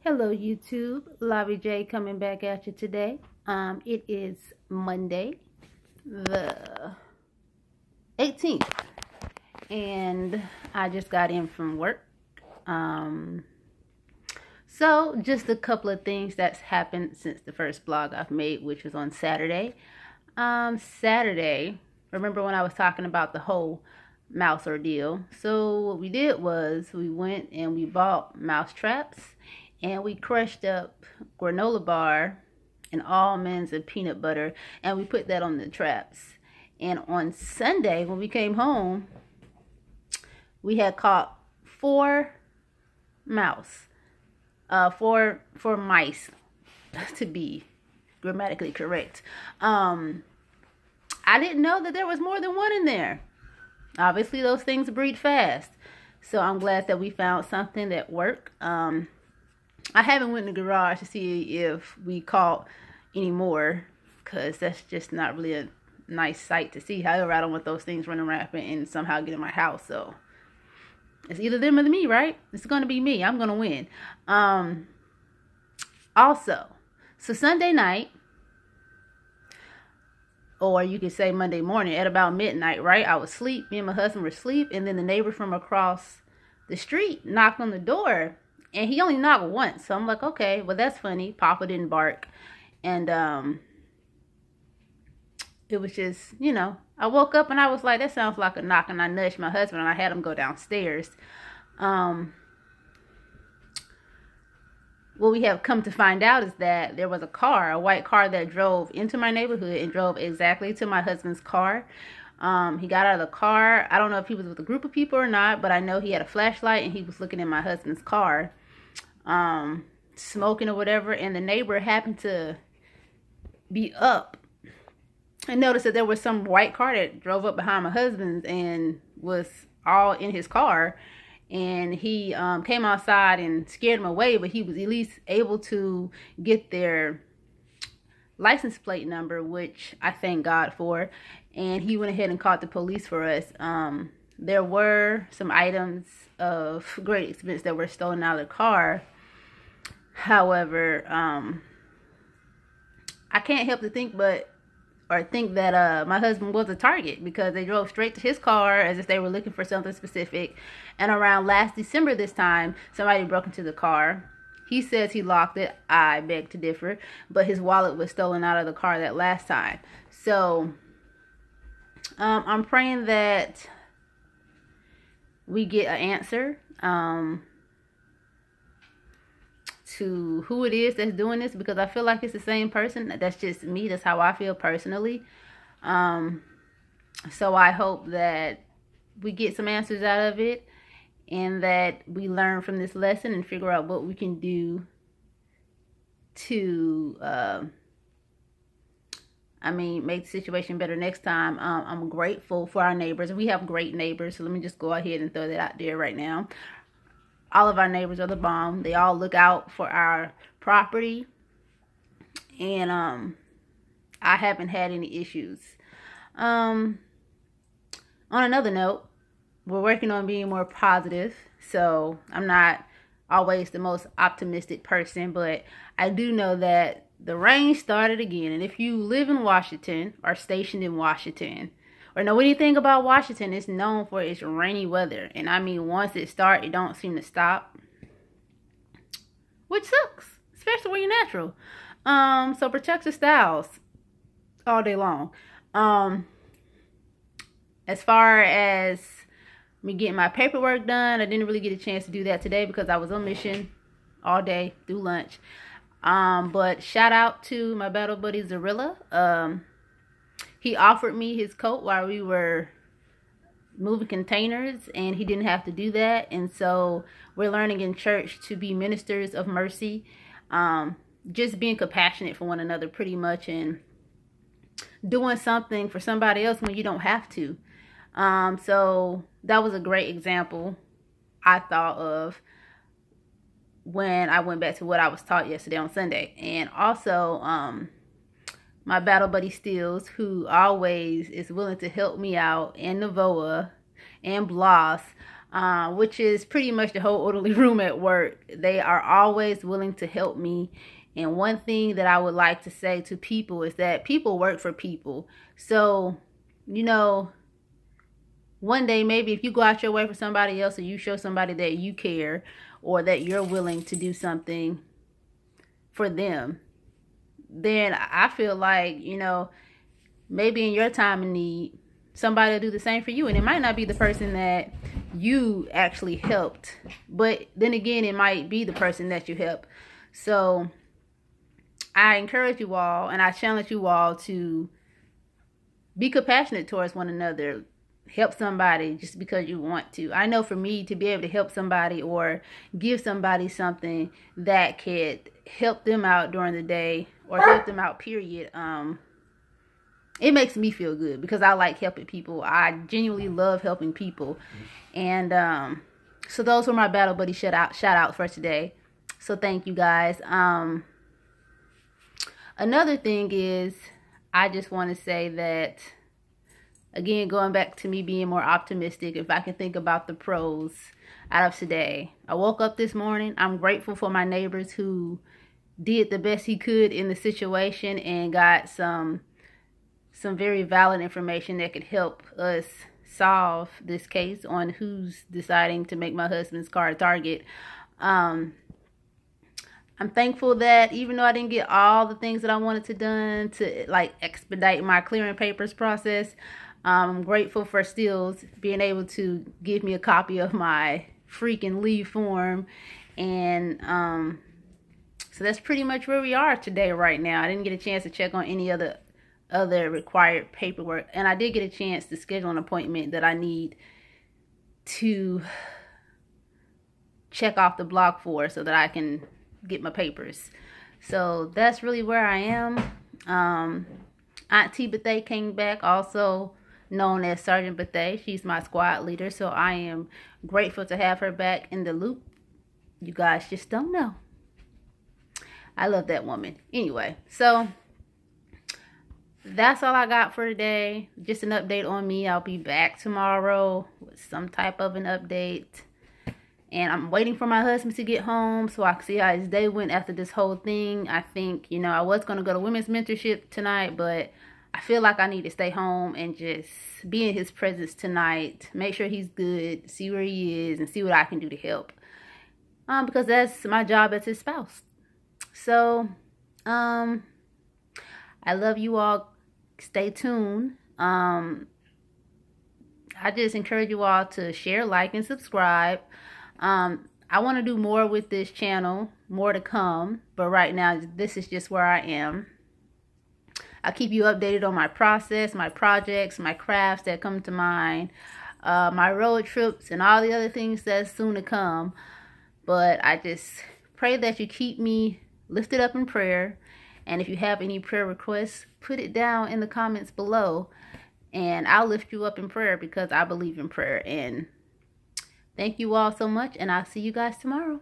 Hello YouTube, Lobby J coming back at you today. It is Monday, the 18th, and I just got in from work. So just a couple of things that's happened since the first blog I've made, which was on Saturday. Saturday, remember when I was talking about the whole mouse ordeal? So what we did was we went and we bought mouse traps. And we crushed up granola bar and almonds and peanut butter, and we put that on the traps. And on Sunday, when we came home, we had caught four mice, to be grammatically correct. I didn't know that there was more than one in there. Obviously, those things breed fast. So I'm glad that we found something that worked. I haven't went in the garage to see if we caught any more, because that's just not really a nice sight to see. However, I don't want those things running rampant and somehow get in my house. So it's either them or me, right? It's going to be me. I'm going to win. Also, so Sunday night, or you could say Monday morning at about midnight, right? I was asleep. Me and my husband were asleep. And then the neighbor from across the street knocked on the door. And he only knocked once. So I'm like, okay, well, that's funny. Papa didn't bark. And it was just, I woke up and I was like, that sounds like a knock. And I nudged my husband and I had him go downstairs. What we have come to find out is that there was a white car that drove into my neighborhood and drove exactly to my husband's car. He got out of the car. I don't know if he was with a group of people or not, but I know he had a flashlight and he was looking in my husband's car, smoking or whatever. And the neighbor happened to be up and noticed that there was some white car that drove up behind my husband's and was all in his car. And he came outside and scared him away, but he was at least able to get their license plate number, which I thank God for. And he went ahead and called the police for us. There were some items of great expense that were stolen out of the car. However, I can't help to think that my husband was a target, because they drove straight to his car as if they were looking for something specific. And around last December this time, somebody broke into the car. He says he locked it. I beg to differ. But his wallet was stolen out of the car that last time. So I'm praying that we get an answer to who it is that's doing this, because I feel like it's the same person. That's just me. That's how I feel personally. So I hope that we get some answers out of it, and that we learn from this lesson and figure out what we can do to make the situation better next time. I'm grateful for our neighbors. We have great neighbors, so let me just go ahead and throw that out there right now. All of our neighbors are the bomb. They all look out for our property. And I haven't had any issues. On another note, we're working on being more positive. So I'm not always the most optimistic person, but I do know that the rain started again. And if you live in Washington, or stationed in Washington, or know anything about Washington, it's known for its rainy weather. And I mean, once it starts, it don't seem to stop, which sucks, especially when you're natural. So protect your styles all day long. As far as me getting my paperwork done, I didn't really get a chance to do that today because I was on mission all day through lunch. But shout out to my battle buddy Zarilla. He offered me his coat while we were moving containers, and he didn't have to do that. And so we're learning in church to be ministers of mercy, just being compassionate for one another pretty much, and doing something for somebody else when you don't have to. So that was a great example I thought of when I went back to what I was taught yesterday on Sunday. And also, my battle buddy Steels, who always is willing to help me out, and Navoa and Bloss. which is pretty much the whole orderly room at work. They are always willing to help me. And one thing that I would like to say to people is that people work for people. So, you know, one day maybe if you go out your way for somebody else, or you show somebody that you care, or that you're willing to do something for them, then I feel like, you know, maybe in your time of need, somebody will do the same for you. And it might not be the person that you actually helped, but then again, it might be the person that you helped. So I encourage you all, and I challenge you all to be compassionate towards one another. Help somebody just because you want to. I know for me, to be able to help somebody or give somebody something that could help them out during the day, or help them out, period, it makes me feel good, because I like helping people. I genuinely love helping people. And so those were my Battle Buddy shout out for today. So thank you guys. Another thing is, I just want to say that, again, going back to me being more optimistic, if I can think about the pros out of today. I woke up this morning. I'm grateful for my neighbors who did the best he could in the situation and got some very valid information that could help us solve this case on who's deciding to make my husband's car a target. I'm thankful that even though I didn't get all the things that I wanted to done to like expedite my clearing papers process, I'm grateful for Stills being able to give me a copy of my freaking leave form. And so that's pretty much where we are today right now. I didn't get a chance to check on any other required paperwork, and I did get a chance to schedule an appointment that I need to check off the block for, so that I can get my papers. So that's really where I am. Auntie Bethay came back, also known as Sergeant Bethay. She's my squad leader, so I am grateful to have her back in the loop. You guys just don't know. I love that woman. Anyway, so that's all I got for today. Just an update on me. I'll be back tomorrow with some type of an update. And I'm waiting for my husband to get home so I can see how his day went after this whole thing. I think, you know, I was going to go to women's mentorship tonight, but I feel like I need to stay home and just be in his presence tonight. Make sure he's good, see where he is, and see what I can do to help. Because that's my job as his spouse. So, I love you all. Stay tuned. I just encourage you all to share, like, and subscribe. I want to do more with this channel, more to come, but right now this is just where I am. I'll keep you updated on my process, my projects, my crafts that come to mind, my road trips, and all the other things that's soon to come. But I just pray that you keep me lifted up in prayer. And if you have any prayer requests, put it down in the comments below, and I'll lift you up in prayer, because I believe in prayer. And thank you all so much, and I'll see you guys tomorrow.